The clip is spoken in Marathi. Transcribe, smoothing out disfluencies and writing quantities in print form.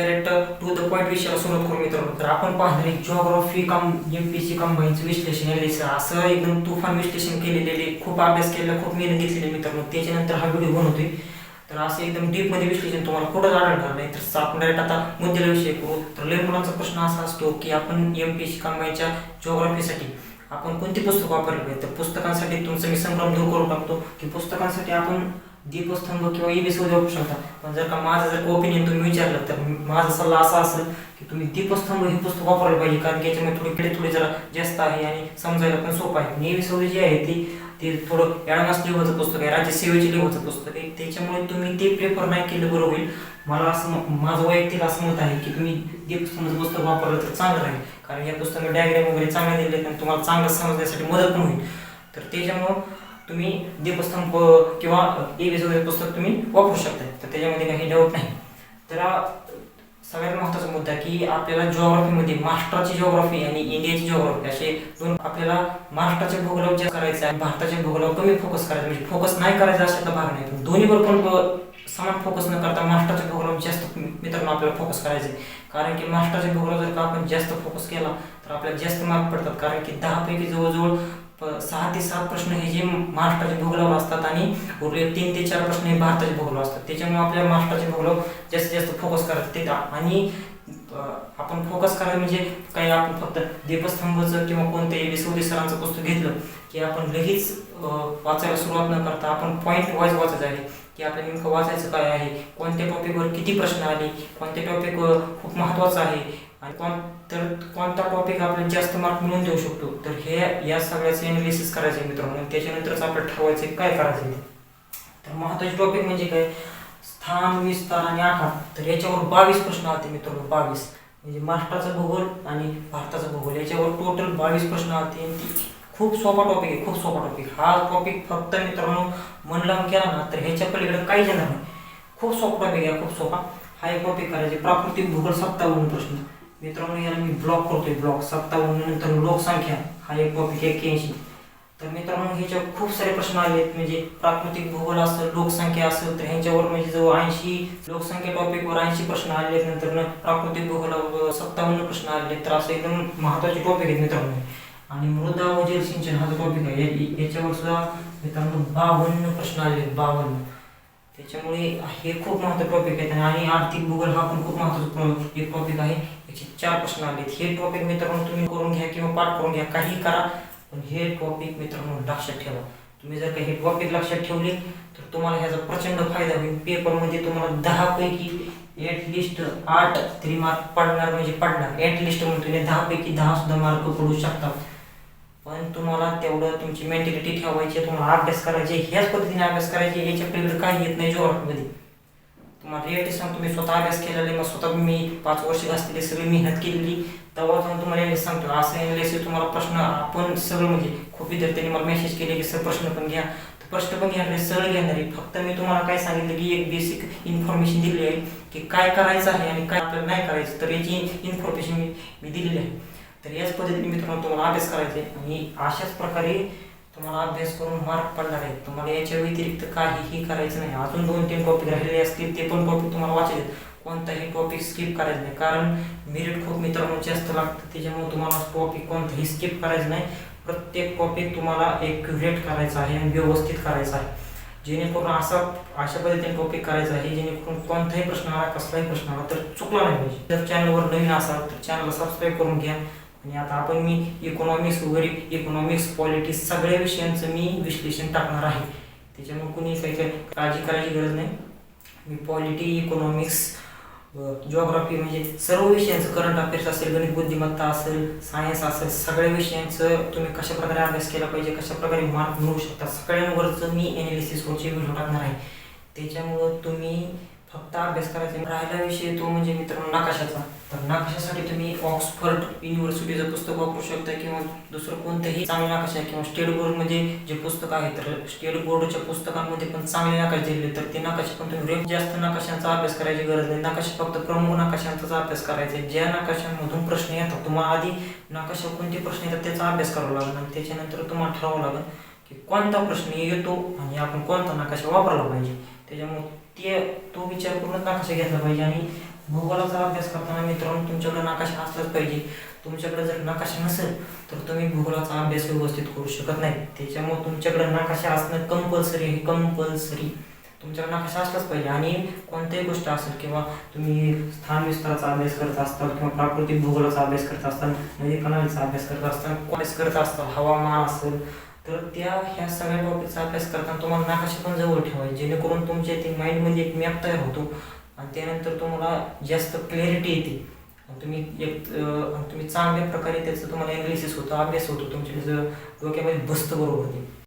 डायरेक्ट टू द पॉईंट विषयाला सुरुवात करू मित्रांनो. तर आपण पाहणार आहे जिओग्राफी कम एमपीसी कंबाईनचं विश्लेषण एनालिसिस, असं एकदम तुफान विश्लेषण केलेले, खूप अभ्यास केलेला, खूप मेहनत घेतलेली मित्रांनो. त्याच्यानंतर हा व्हिडिओ बनवतोय. तर असं एकदम डीपमध्ये विश्लेषण तुम्हाला कुठंच आढळणार नाही. तर आपण डायरेक्ट आता मुद्द्याला विषय करू. तर लय मुलांचा प्रश्न असा असतो की आपण एमपीसी कंबाईनच्या जिओग्राफीसाठी आपण कोणती पुस्तक वापरली पाहिजे. तर पुस्तकांसाठी तुमचं मी संभ्रम दूर करून टाकतो की पुस्तकांसाठी आपण दीपस्तंभ किंवा ईबीसी वापरू शकता. पण जर का माझं जर का ओपिनियन तुम्ही विचारलं तर माझा सल्ला असा असेल की तुम्ही दीपस्तंभ हे पुस्तक वापरायला पाहिजे, कारण की याच्यामध्ये थोडी जरा जास्त आहे आणि समजायला पण सोपं आहे. ईबीसी जी आहे ते थोडं ॲडव्हान्स लेवलचं पुस्तक आहे, राज्य सेवेच्या लेवलचं पुस्तक आहे. त्याच्यामुळे तुम्ही ते प्रेफर नाही केलं बरं होईल. मला असं माझं वैयक्तिक असं मत आहे की तुम्ही दीपस्तंभाचं पुस्तक वापरलं तर चांगलं राहील, कारण या पुस्तकात डायग्राम वगैरे चांगले दिले आणि तुम्हाला चांगलं समजण्यासाठी मदत पण होईल. तर त्याच्यामुळं तुम्ही दीपस्तंभ किंवा ईबीसी वगैरे पुस्तक तुम्ही वापरू शकता. तर त्याच्यामध्ये काही डाऊट नाही. तर सगळ्यात महत्त्वाचा मुद्दा की आपल्याला जिओग्राफीमध्ये महाराष्ट्राची जिओग्राफी आणि इंडियाची जिओग्राफी असे दोन, आपल्याला महाराष्ट्राच्या भूगोलावर जास्त करायचं आहे, भारताच्या भूगोलावर कमी फोकस करायचा. म्हणजे फोकस नाही करायचा अशातला भाग नाही, पण दोन्हीवर पण समान फोकस न करता महाराष्ट्राच्या भूगोलावर जास्त मित्रांनो आपल्याला फोकस करायचं आहे. कारण की महाराष्ट्राच्या भूगोलावर जर का आपण जास्त फोकस केला तर आपल्याला जास्त मार्क पडतात. कारण की 10 पैकी जवळजवळ 6 ते 7 प्रश्न हे जे महाराष्ट्राच्या भूगोलावर असतात आणि उरलेले 3 ते 4 प्रश्न हे भारताच्या भूगोलावर असतात. त्याच्यामुळे आपल्याला महाराष्ट्राच्या भूगोलावर जास्तीत जास्त फोकस करायचं ते. आणि आपण फोकस करायचं म्हणजे काही आपण फक्त दीपस्तंभचं किंवा कोणत्याही ईबीसी सरांचं पुस्तक घेतलं की आपण लगेच वाचायला सुरुवात न करता आपण पॉईंट वाईज वाचायचं आहे की आपल्याला नेमकं वाचायचं काय आहे, कोणत्या टॉपिकवर किती प्रश्न आले, कोणत्या टॉपिक खूप महत्त्वाचं आहे आणि कोणता टॉपिक आपल्याला जास्त मार्क मिळवून देऊ शकतो. तर हे या सगळ्याचं एनालिसिस करायचं आहे मित्रांनो. त्याच्यानंतरच आपल्याला ठरवायचं काय करायचं आहे. तर महत्त्वाचे टॉपिक म्हणजे काय, स्थान, विस्तार आणि आकार. तर याच्यावर 22 प्रश्न आले मित्रांनो. 22 म्हणजे महाराष्ट्राचा भूगोल आणि भारताचा भूगोल याच्यावर टोटल 22 प्रश्न आले. खूप सोपा टॉपिक आहे, खूप सोपा टॉपिक. हा टॉपिक फक्त मित्रांनो मन लावून केला ना तर ह्याच्या पलीकडे काही येणार नाही. खूप सोपा टॉपिक आहे, खूप सोपा. हा एक टॉपिक करायचे. प्राकृतिक भूगोल 57 प्रश्न मित्रांनो. याला मी ब्लॉक करतोय, ब्लॉक 57. नंतर लोकसंख्या हा एक टॉपिक 81. तर मित्रांनो ह्याच्यावर खूप सारे प्रश्न आले आहेत. म्हणजे प्राकृतिक भूगोल असेल, लोकसंख्या असेल तर ह्यांच्यावर म्हणजे जवळ 80 लोकसंख्या टॉपिकवर 80 प्रश्न आले आहेत. नंतर प्राकृतिक भूगोलावर 57 प्रश्न आले. तर असं एकदम महत्त्वाचे टॉपिक आहेत मित्रांनो. आणि मृदा व जलसिंचन हा जो टॉपिक आहे याच्यावर सुद्धा मित्रांनो 52 प्रश्न आले आहेत, 52. त्याच्यामुळे हे खूप महत्त्वाचे टॉपिक आहेत. आणि आर्थिक भूगोल हा पण खूप महत्त्वाचा एक टॉपिक आहे. याचे 4 प्रश्न आले. हे टॉपिक मित्रांनो तुम्ही करून घ्या किंवा पाठ करून घ्या, काही करा, पण हे टॉपिक मित्रांनो लक्षात ठेवा. तुम्ही जर का हे टॉपिक लक्षात ठेवले तर तुम्हाला ह्याचा प्रचंड फायदा होईल. पेपरमध्ये तुम्हाला 10 पैकी ॲटलिस्ट 8 तरी मार्क पडणार, म्हणजे पडणार. ॲटलिस्ट म्हणतो 10 पैकी 10 सुद्धा मार्क पडू शकतात. पण तुम्हाला तेवढं तुमची मेंटॅलिटी ठेवायची, तुम्हाला अभ्यास करायचे, ह्याच पद्धतीने अभ्यास करायचे. याच्या पलीकडे काही येत नाही जिओग्राफीमध्ये. तुम्हाला रिॲलिटी सांगतो, मी स्वतः अभ्यास केलेला आहे. मग स्वतः मी 5 वर्ष घातलेली, सगळी मेहनत केलेली. तेव्हा जाऊन तुम्हाला एनालिसिस सांगतो. असं एनालिसिस तुम्हाला प्रश्न आपण सगळं म्हणजे खूप विद्यार्थ्यांनी मला मेसेज केले की सर प्रश्न पण घ्या. तर प्रश्न पण घेणार आहे, सगळं घेणार आहे. फक्त मी तुम्हाला काय सांगितलं की एक बेसिक इन्फॉर्मेशन दिली आहे की काय करायचं आहे आणि काय आपल्याला नाही करायचं. तर याची इन्फॉर्मेशन मी दिलेली आहे. तर याच पद्धतीने मित्रांनो तुम्हाला अभ्यास करायचा आहे आणि अशाच प्रकारे तुम्हाला अभ्यास करून मार्क पडणार आहेत. तुम्हाला याच्या व्यतिरिक्त काहीही करायचं नाही. अजून 2-3 टॉपिक राहिलेले असतील, ते पण टॉपिक तुम्हाला वाचायचे. कोणताही टॉपिक स्किप करायचं नाही, कारण मेरिट खूप मित्रांनो जास्त लागतं. त्याच्यामुळे तुम्हाला टॉपिक कोणताही स्किप करायचं नाही. प्रत्येक टॉपिक तुम्हाला ॲक्युरेट करायचा आहे आणि व्यवस्थित करायचा आहे. जेणेकरून अशा पद्धतीने टॉपिक करायचा आहे जेणेकरून कोणताही प्रश्न आला, कसलाही प्रश्न आला तर चुकला नाही पाहिजे. जर चॅनलवर नवीन असाल तर चॅनलला सबस्क्राईब करून घ्या. आणि आता आपण मी इकॉनॉमिक्स वगैरे, इकॉनॉमिक्स, पॉलिटिक्स सगळ्या विषयांचं मी विश्लेषण टाकणार आहे. त्याच्यामुळे कुणी काही काळजी करायची गरज नाही. मी पॉलिटी, इकॉनॉमिक्स, जिओग्राफी म्हणजे सर्व विषयांचं, करंट अफेअर्स असेल, गणित बुद्धिमत्ता असेल, सायन्स असेल, सगळ्या विषयांचं तुम्ही कशाप्रकारे अभ्यास केला पाहिजे, कशाप्रकारे मार्क मिळवू शकता, सगळ्यांवरचं मी एनालिसिसवरचे व्हिडिओ टाकणार आहे. त्याच्यामुळं तुम्ही फक्त अभ्यास करायचा. राहिला विषय तो म्हणजे मित्रांनो नकाशाचा. तर नकाशासाठी तुम्ही ऑक्सफर्ड युनिव्हर्सिटीचं पुस्तक वापरू शकता किंवा दुसरं कोणतंही चांगलं नकाशा किंवा स्टेट बोर्डमध्ये जे पुस्तक आहे तर स्टेट बोर्डच्या पुस्तकांमध्ये पण चांगले नकाशे दिलेले. तर ते नकाशे पण तुम्ही जास्त नकाशांचा अभ्यास करायची गरज नाही. नकाशे फक्त प्रमुख नकाशांचाच अभ्यास करायचा आहे. ज्या नकाशांमधून प्रश्न येतात तुम्हाला आधी नकाशावर कोणते प्रश्न येतात त्याचा अभ्यास करावा लागेल आणि त्याच्यानंतर तुम्हाला ठरवावं लागेल की कोणता प्रश्न येतो आणि आपण कोणता नकाशा वापरला पाहिजे. त्याच्यामुळे तो विचार करून नकाशा घेतला पाहिजे आणि भूगोलाचा अभ्यास करताना मित्रांनो तुमच्याकडे नकाशा असलाच पाहिजे. तुमच्याकडे जर नकाशा नसेल तर तुम्ही भूगोलाचा अभ्यास व्यवस्थित करू शकत नाही. त्याच्यामुळे तुमच्याकडे नकाशा असणं कंपल्सरी आहे, कंपल्सरी. तुमच्याकडे नकाशा असलाच पाहिजे. आणि कोणत्याही गोष्ट असेल किंवा तुम्ही स्थान विस्ताराचा अभ्यास करत असताल किंवा प्राकृतिक भूगोलाचा अभ्यास करत असताल, नदी प्रणालीचा अभ्यास करत असताल, अभ्यास करत असताल, हवामान असेल, तर ह्या सगळ्या टॉपिकचा अभ्यास करताना तुम्हाला नकाशा पण जवळ ठेवायचे, जेणेकरून तुमच्या ते माइंडमध्ये एक मॅप तयार होतो आणि त्यानंतर तुम्हाला जास्त क्लॅरिटी येते. तुम्ही चांगल्या प्रकारे त्याचं तुम्हाला ॲनालिसिस होतं, अभ्यास होतो, तुमच्या डोक्यामध्ये बसतं बरोबर ते.